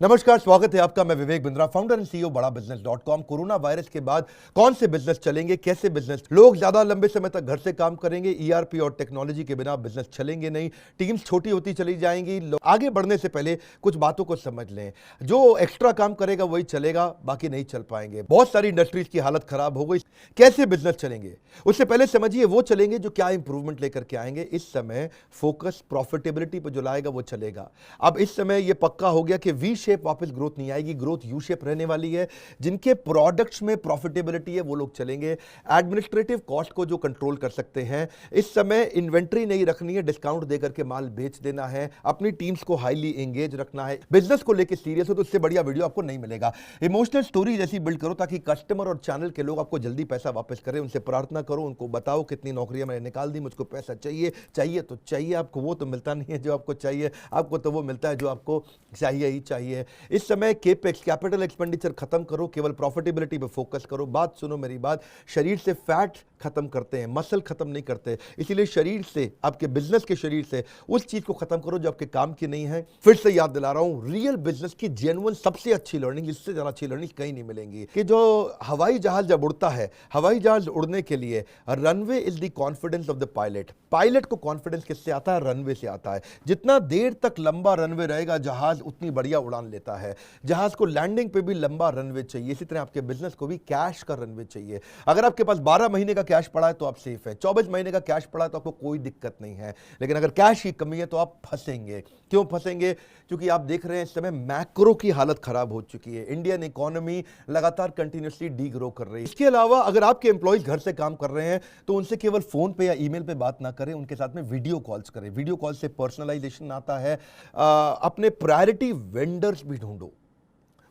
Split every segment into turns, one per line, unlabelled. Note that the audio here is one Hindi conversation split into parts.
नमस्कार, स्वागत है आपका। मैं Vivek Bindra, founder and CEO बड़ा बिजनेस.com। कोरोना वायरस के बाद कौन से बिजनेस चलेंगे, कैसे बिजनेस, लोग ज्यादा लंबे समय तक घर से काम करेंगे, ईआरपी और टेक्नोलॉजी के बिना बिजनेस चलेंगे नहीं, टीम्स छोटी होती चली जाएंगी। आगे बढ़ने से पहले कुछ बातों को समझ लें। जो एक्स्ट्रा काम करेगा वही चलेगा, बाकी नहीं चल पाएंगे। बहुत सारी इंडस्ट्रीज की हालत खराब हो गई। कैसे बिजनेस चलेंगे उससे पहले समझिए वो चलेंगे जो क्या इंप्रूवमेंट लेकर के आएंगे। इस समय फोकस प्रॉफिटेबिलिटी पर जो लाएगा वो चलेगा। अब इस समय ये पक्का हो गया कि वी शेप वापस ग्रोथ नहीं आएगी, ग्रोथ यू शेप रहने वाली है। जिनके प्रोडक्ट्स में प्रॉफिटेबिलिटी है वो लोग चलेंगे। एडमिनिस्ट्रेटिव कॉस्ट को जो कंट्रोल कर सकते हैं, इस समय इन्वेंट्री नहीं रखनी है, डिस्काउंट देकर के माल बेच देना है, अपनी टीम्स को हाईली एंगेज रखना है। बिजनेस को लेकर सीरियस हो तो उससे बढ़िया वीडियो आपको नहीं मिलेगा। इमोशनल स्टोरी जैसी बिल्ड करो ताकि कस्टमर और चैनल के लोग आपको जल्दी पैसा वापस करें। उनसे प्रार्थना करो, उनको बताओ कितनी नौकरियां मैंने निकाल दी, मुझको पैसा चाहिए। चाहिए तो चाहिए, आपको वो तो मिलता नहीं है जो आपको चाहिए, आपको तो वो मिलता है जो आपको चाहिए ही चाहिए। इस समय केपेक्स कैपिटल एक्सपेंडिचर खत्म करो, केवल प्रॉफिटेबिलिटी पे फोकस करो। बात सुनो मेरी बात, शरीर से फैट खत्म करते हैं, मसल खत्म नहीं करते। इसीलिए शरीर से, आपके बिजनेस के शरीर से उस चीज को खत्म करो जो आपके काम की नहीं है। फिर से याद दिला रहा हूं, रियल बिजनेस की जेन्युइन सबसे अच्छी लर्निंग, इससे ज्यादा अच्छी लर्निंग कहीं नहीं मिलेंगी। कि जो हवाई जहाज जब उड़ता है, हवाई जहाज उड़ने के लिए runway is the confidence of the pilot. Pilot को कॉन्फिडेंस किससे आता है? रनवे से आता है। जितना देर तक लंबा रनवे रहेगा जहाज, उतनी बढ़िया उड़ान लेता है। जहाज को लैंडिंग पे भी लंबा रनवे चाहिए, इसी तरह आपके बिजनेस को भी कैश का रनवे चाहिए। अगर आपके पास 12 महीने का कैश पड़ा है तो आप सेफ है, 24 महीने का कैश पड़ा है तो आपको कोई दिक्कत नहीं है। लेकिन अगर कैश की कमी है तो आप फंसेंगे। क्यों फंसेंगे? क्योंकि आप देख रहे हैं इस समय मैक्रो की हालत खराब हो चुकी है। इंडियन इकोनॉमी लगातार कंटिन्यूसली डी ग्रो कर रही है। इसके अलावा अगर आपके एम्प्लॉइज घर से काम कर रहे हैं तो उनसे केवल फोन पे या ईमेल पे बात ना करें, उनके साथ में वीडियो कॉल्स करें। वीडियो कॉल से पर्सनलाइजेशन आता है। अपने प्रायोरिटी वेंडर्स भी ढूंढो।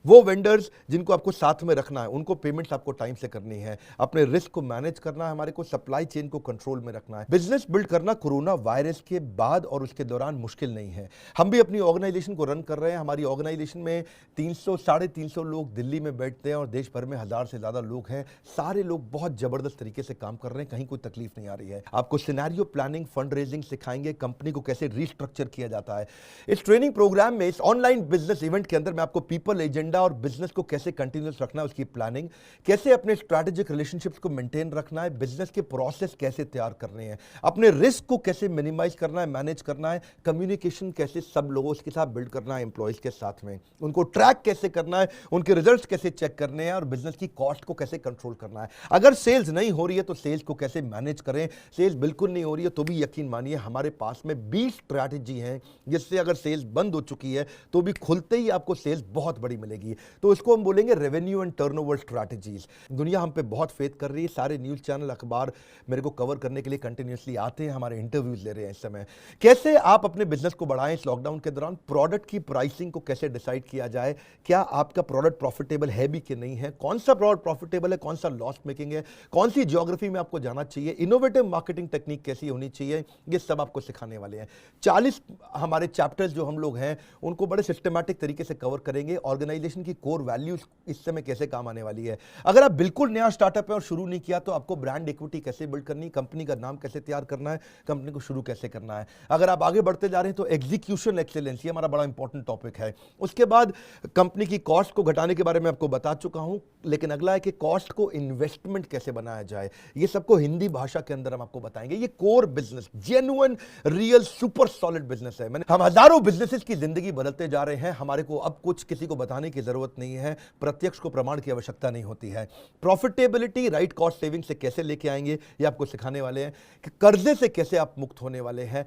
वो वेंडर्स जिनको आपको साथ में रखना है, उनको पेमेंट्स आपको टाइम से करनी है। अपने रिस्क को मैनेज करना है, हमारे को सप्लाई चेन को कंट्रोल में रखना है। बिजनेस बिल्ड करना कोरोना वायरस के बाद और उसके दौरान मुश्किल नहीं है। हम भी अपनी ऑर्गेनाइजेशन को रन कर रहे हैं। हमारी ऑर्गेनाइजेशन में 300-350 लोग दिल्ली में बैठते हैं और देश भर में 1000 से ज्यादा लोग हैं। सारे लोग बहुत जबरदस्त तरीके से काम कर रहे हैं, कहीं कोई तकलीफ नहीं आ रही है। आपको सिनेरियो प्लानिंग, फंड रेजिंग सिखाएंगे, कंपनी को कैसे रिस्ट्रक्चर किया जाता है। इस ट्रेनिंग प्रोग्राम में, इस ऑनलाइन बिजनेस इवेंट के अंदर मैं आपको पीपल एजेंडा और बिजनेस को कैसे कंटिन्यूस रखना है, उसकी प्लानिंग, कैसे अपने स्ट्रैटेजिक रिलेशनशिप्स को मेंटेन रखना है, बिजनेस के प्रोसेस कैसे तैयार करने हैं, अपने रिस्क को कैसे मिनिमाइज करना है, मैनेज करना है, कम्युनिकेशन कैसे सब लोगों के साथ बिल्ड करना है, एम्प्लॉइज के साथ में उनको ट्रैक कैसे करना है, उनके रिजल्ट्स कैसे चेक करने हैं और बिजनेस की कॉस्ट को कैसे कंट्रोल करना है। अगर सेल्स नहीं हो रही है तो सेल्स को कैसे मैनेज करें। सेल्स बिल्कुल नहीं हो रही है तो भी यकीन मानिए हमारे पास में 20 स्ट्रैटेजी हैं जिससे अगर सेल्स बंद हो चुकी है तो भी खुलते ही आपको सेल्स बहुत बड़ी मिलेगी। तो इसको हम बोलेंगे रेवेन्यू एंड टर्नओवर स्ट्रैटेजीज। दुनिया हम पे बहुत फेथ कर रही है। सारे न्यूज चैनल, अखबार मेरे को कवर करने के लिए कंटिन्यूअसली आते हैं, हमारे इंटरव्यूज ले रहे हैं इस समय। कैसे आप अपने बिजनेस को बढ़ाएं इस लॉकडाउन के दौरान, प्रोडक्ट की प्राइसिंग को कैसे डिसाइड किया जाए, क्या आपका प्रोडक्ट प्रॉफिटेबल है भी कि नहीं है, कौन सा प्रोडक्ट प्रॉफिटेबल है, कौन सा लॉस मेकिंग है, कौन सी ज्योग्राफी में आपको जाना चाहिए, इनोवेटिव मार्केटिंग टेक्निक कैसी होनी चाहिए, ये सब आपको सिखाने वाले हैं। 40 हमारे चैप्टर्स जो हम लोग हैं उनको बड़े सिस्टमैटिक तरीके से कवर करेंगे। ऑर्गेनाइजेशन की कोर वैल्यूज इस समय कैसे काम आने वाली है। अगर आप बिल्कुल नया स्टार्टअप है और शुरू नहीं किया तो आपको ब्रांड इक्विटी कैसे बिल्ड करनी, कंपनी का नाम कैसे तैयार करना है, कंपनी को शुरू कैसे करना है। अगर आप आगे बढ़ते जा रहे हैं तो एग्जीक्यूशन एक्सीलेंस, ये हमारा बड़ा इंपॉर्टेंट टॉपिक है। उसके बाद कंपनी की कॉस्ट को घटाने के बारे में आपको बता चुका हूं, लेकिन अगला है कि कॉस्ट को इन्वेस्टमेंट कैसे बनाया जाए। ये सबको हिंदी भाषा के अंदर हम आपको बताएंगे। ये core business, genuine real super solid business है। हम हजारों बिजनेसेस की जिंदगी बदलते जा रहे हैं। हमारे को अब कुछ किसी को बताने की जरूरत नहीं है, प्रत्यक्ष को प्रमाण की आवश्यकता नहीं होती है। प्रॉफिटेबिलिटी, राइट कॉस्ट सेविंग से कैसे लेके आएंगे ये आपको सिखाने वाले हैं। कि कर्जे से कैसे आप मुक्त होने वाले हैं।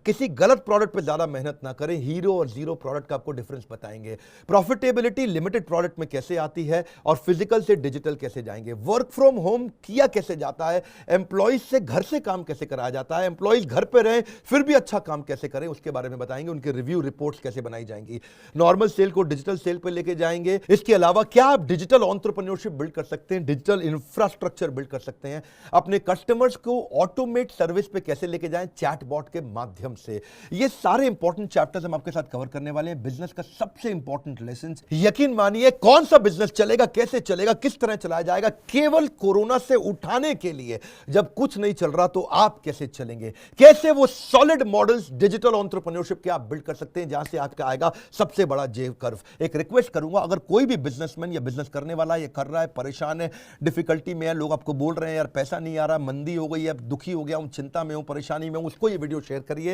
किसी गलत प्रोडक्ट पे ज्यादा मेहनत ना करें, हीरो और जीरो प्रोडक्ट का आपको डिफरेंस बताएंगे। प्रॉफिटेबिलिटी लिमिटेड प्रोडक्ट में कैसे आती है और फिजिकल से डिजिटल कैसे जाएंगे। वर्क फ्रॉम होम किया कैसे जाता है, एम्प्लॉइज से घर से काम कैसे कराया जाता है, एम्प्लॉइज घर पे रहें फिर भी अच्छा काम कैसे करें, उसके बारे में बताएंगे। उनके रिव्यू रिपोर्ट्स कैसे बनाई जाएंगी। नॉर्मल सेल को डिजिटल डिजिटल सेल पे लेके जाएंगे। इसके अलावा क्या आप डिजिटल एंटरप्रेन्योरशिप बिल्ड कर सकते हैं, डिजिटल इंफ्रास्ट्रक्चर बिल्ड कर सकते हैं, अपने कस्टमर्स को ऑटोमेट सर्विस पे कैसे लेके जाएं चैटबॉट के माध्यम से। ये सारे इंपॉर्टेंट चैप्टर्स हम आपके साथ कवर करने वाले हैं। बिजनेस का सबसे इंपॉर्टेंट लेसन, यकीन मानिए कौन सा बिजनेस चलेगा, कैसे चलेगा, किस तरह चलाया जाएगा, केवल कोरोना से उठाने के लिए। जब कुछ नहीं चल रहा तो आप कैसे चलेंगे, कैसे वो सॉलिड मॉडल्स डिजिटल एंटरप्रेन्योरशिप के आप बिल्ड कर सकते हैं जहां से आपका आएगा सबसे बड़ा जेव कर्व। एक रिक्वेस्ट करूंगा, अगर कोई भी बिजनेसमैन या बिजनेस करने वाला ये कर रहा है, परेशान है, डिफिकल्टी में है, लोग आपको बोल रहे हैं यार पैसा नहीं आ रहा, मंदी हो गई है, दुखी हो गया हूं, चिंता में हूं, परेशानी में हूं, उसको ये वीडियो शेयर करिए।